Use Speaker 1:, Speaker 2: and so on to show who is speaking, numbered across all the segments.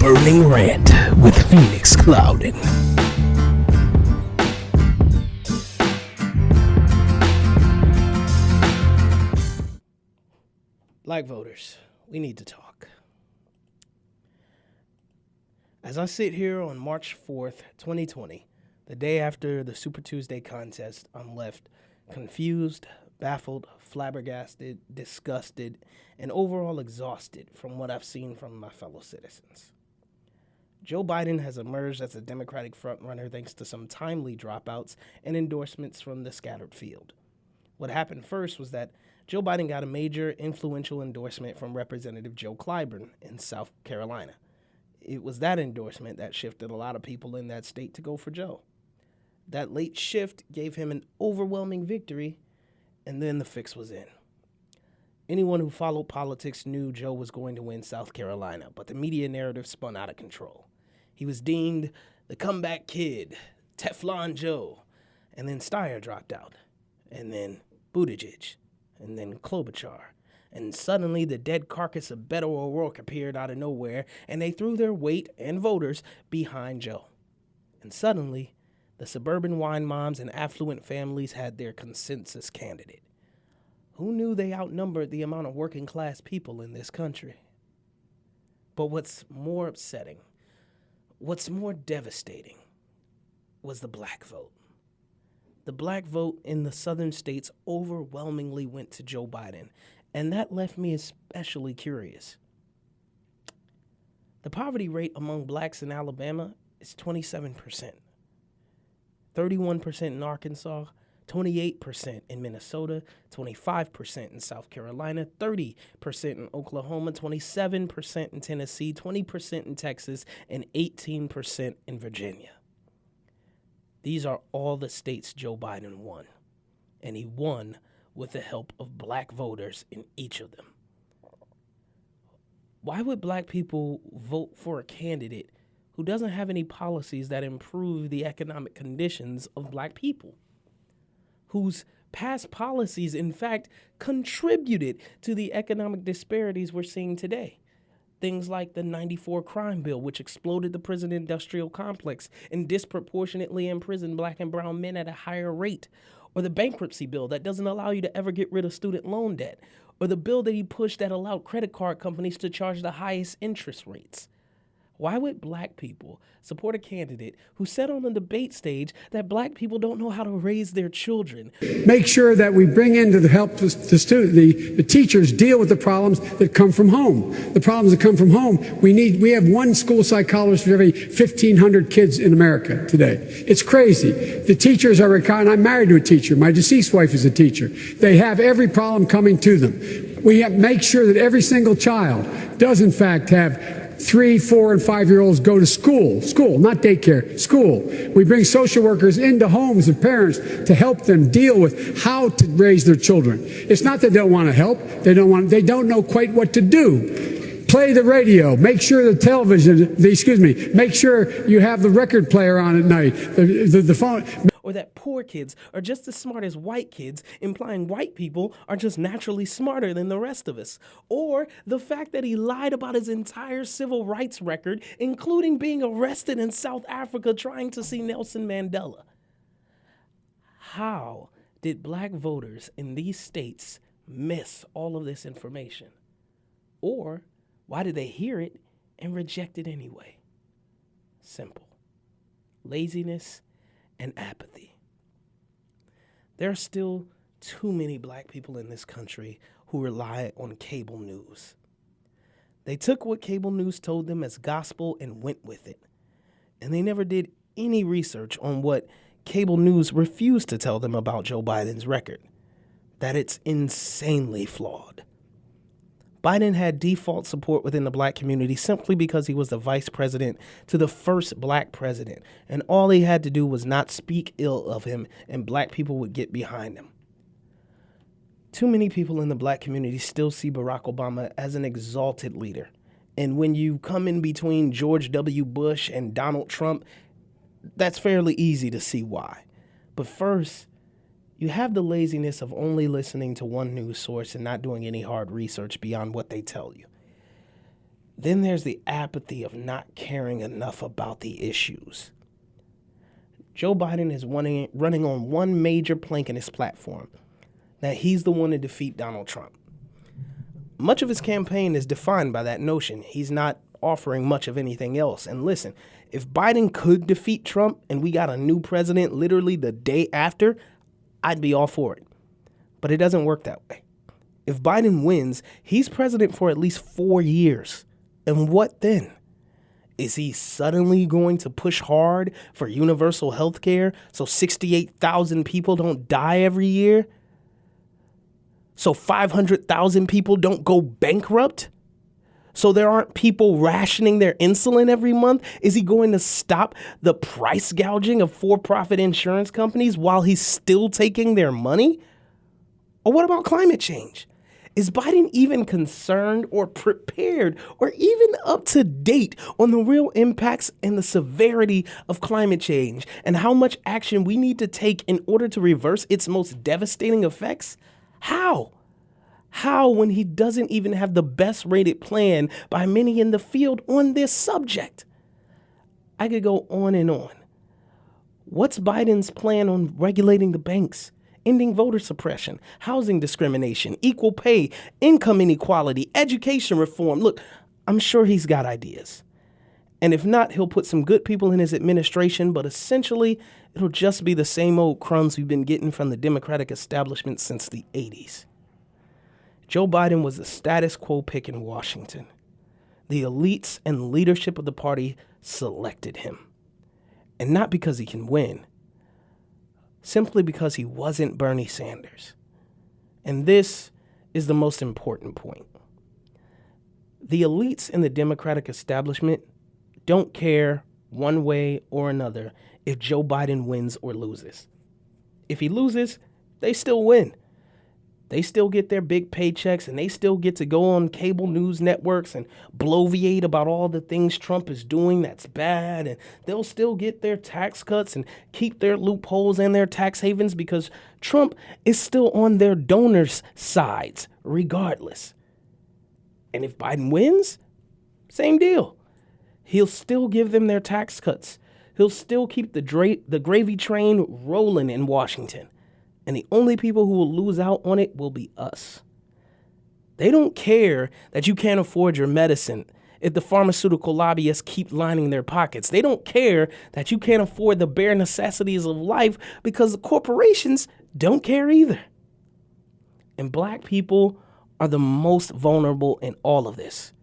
Speaker 1: Burning Rant with Phoenix Clouding.
Speaker 2: Black voters, we need to talk. As I sit here on March 4th, 2020, the day after the Super Tuesday contest, I'm left confused, baffled, flabbergasted, disgusted, and overall exhausted from what I've seen from my fellow citizens. Joe Biden has emerged as a Democratic frontrunner thanks to some timely dropouts and endorsements from the scattered field. What happened first was that Joe Biden got a major influential endorsement from Representative Joe Clyburn in South Carolina. It was that endorsement that shifted a lot of people in that state to go for Joe. That late shift gave him an overwhelming victory, and then the fix was in. Anyone who followed politics knew Joe was going to win South Carolina, but the media narrative spun out of control. He was deemed the comeback kid, Teflon Joe, and then Steyer dropped out, and then Buttigieg, and then Klobuchar. And suddenly the dead carcass of Beto O'Rourke appeared out of nowhere, and they threw their weight and voters behind Joe. And suddenly, the suburban wine moms and affluent families had their consensus candidate. Who knew they outnumbered the amount of working class people in this country? But what's more upsetting, what's more devastating, was the black vote. The black vote in the southern states overwhelmingly went to Joe Biden, and that left me especially curious. The poverty rate among blacks in Alabama is 27%, 31% in Arkansas, 28% in Minnesota, 25% in South Carolina, 30% in Oklahoma, 27% in Tennessee, 20% in Texas, and 18% in Virginia. These are all the states Joe Biden won, and he won with the help of black voters in each of them. Why would black people vote for a candidate who doesn't have any policies that improve the economic conditions of black people? Whose past policies, in fact, contributed to the economic disparities we're seeing today? Things like the 94 crime bill, which exploded the prison industrial complex and disproportionately imprisoned black and brown men at a higher rate. Or the bankruptcy bill that doesn't allow you to ever get rid of student loan debt. Or the bill that he pushed that allowed credit card companies to charge the highest interest rates. Why would black people support a candidate who said on the debate stage that black people don't know how to raise their children?
Speaker 3: Make sure that we bring in to help the teachers deal with the problems that come from home. The problems that come from home, we have one school psychologist for every 1,500 kids in America today. It's crazy. The teachers are retired. I'm married to a teacher. My deceased wife is a teacher. They have every problem coming to them. We have to make sure that every single child does in fact have 3, 4, and 5-year-olds go to school, not daycare, school. We bring social workers into homes of parents to help them deal with how to raise their children. It's not that they don't want to help. They don't know quite what to do. Play the radio. Make sure the television, make sure you have the record player on at night, the phone.
Speaker 2: Or that poor kids are just as smart as white kids, implying white people are just naturally smarter than the rest of us. Or the fact that he lied about his entire civil rights record, including being arrested in South Africa trying to see Nelson Mandela. How did black voters in these states miss all of this information? Or why did they hear it and reject it anyway? Simple. Laziness and apathy. There are still too many black people in this country who rely on cable news. They took what cable news told them as gospel and went with it. And they never did any research on what cable news refused to tell them about Joe Biden's record, that it's insanely flawed. Biden had default support within the black community simply because he was the vice president to the first black president, and all he had to do was not speak ill of him, and black people would get behind him. Too many people in the black community still see Barack Obama as an exalted leader, and when you come in between George W. Bush and Donald Trump, that's fairly easy to see why. But first, you have the laziness of only listening to one news source and not doing any hard research beyond what they tell you. Then there's the apathy of not caring enough about the issues. Joe Biden is running on one major plank in his platform, that he's the one to defeat Donald Trump. Much of his campaign is defined by that notion. He's not offering much of anything else. And listen, if Biden could defeat Trump and we got a new president literally the day after, I'd be all for it. But it doesn't work that way. If Biden wins, he's president for at least 4 years. And what then? Is he suddenly going to push hard for universal health care so 68,000 people don't die every year? So 500,000 people don't go bankrupt? So there aren't people rationing their insulin every month? Is he going to stop the price gouging of for-profit insurance companies while he's still taking their money? Or what about climate change? Is Biden even concerned or prepared or even up to date on the real impacts and the severity of climate change and how much action we need to take in order to reverse its most devastating effects? How? How when he doesn't even have the best rated plan by many in the field on this subject? I could go on and on. What's Biden's plan on regulating the banks? Ending voter suppression, housing discrimination, equal pay, income inequality, education reform. Look, I'm sure he's got ideas. And if not, he'll put some good people in his administration, but essentially, it'll just be the same old crumbs we've been getting from the Democratic establishment since the 80s. Joe Biden was the status quo pick in Washington. The elites and leadership of the party selected him. And not because he can win, simply because he wasn't Bernie Sanders. And this is the most important point. The elites in the Democratic establishment don't care one way or another if Joe Biden wins or loses. If he loses, they still win. They still get their big paychecks and they still get to go on cable news networks and bloviate about all the things Trump is doing that's bad. And they'll still get their tax cuts and keep their loopholes and their tax havens because Trump is still on their donors' sides regardless. And if Biden wins, same deal. He'll still give them their tax cuts. He'll still keep the gravy train rolling in Washington. And the only people who will lose out on it will be us. They don't care that you can't afford your medicine if the pharmaceutical lobbyists keep lining their pockets. They don't care that you can't afford the bare necessities of life because the corporations don't care either. And black people are the most vulnerable in all of this.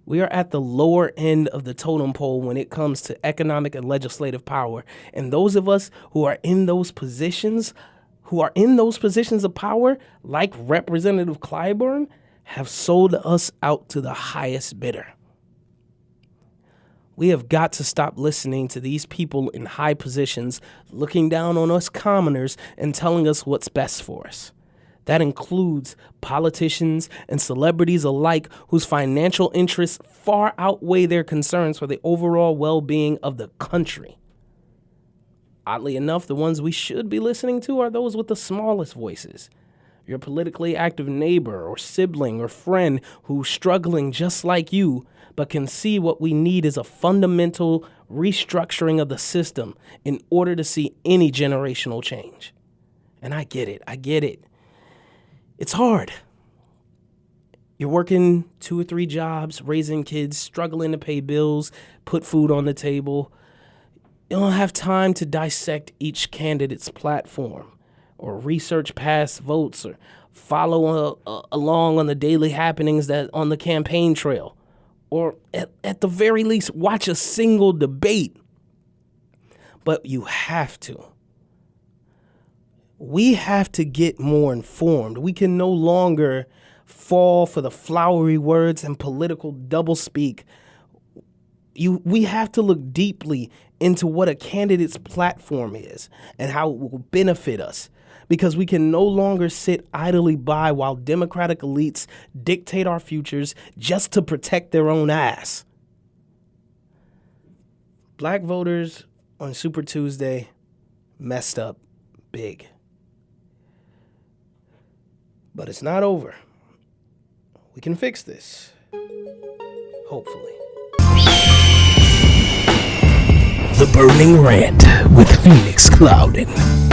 Speaker 2: We are at the lower end of the totem pole when it comes to economic and legislative power. And those of us who are in those positions of power, like Representative Clyburn, have sold us out to the highest bidder. We have got to stop listening to these people in high positions looking down on us commoners and telling us what's best for us. That includes politicians and celebrities alike whose financial interests far outweigh their concerns for the overall well-being of the country. Oddly enough, the ones we should be listening to are those with the smallest voices. Your politically active neighbor or sibling or friend who's struggling just like you, but can see what we need is a fundamental restructuring of the system in order to see any generational change. And I get it. It's hard. You're working 2 or 3 jobs, raising kids, struggling to pay bills, put food on the table. You don't have time to dissect each candidate's platform or research past votes or follow along on the daily happenings that on the campaign trail or at the very least watch a single debate. But you have to. We have to get more informed. We can no longer fall for the flowery words and political doublespeak. We have to look deeply into what a candidate's platform is and how it will benefit us, because we can no longer sit idly by while Democratic elites dictate our futures just to protect their own ass. Black voters on Super Tuesday messed up big. But it's not over. We can fix this. hopefully.
Speaker 1: The Burning Rant with Phoenix Clouden.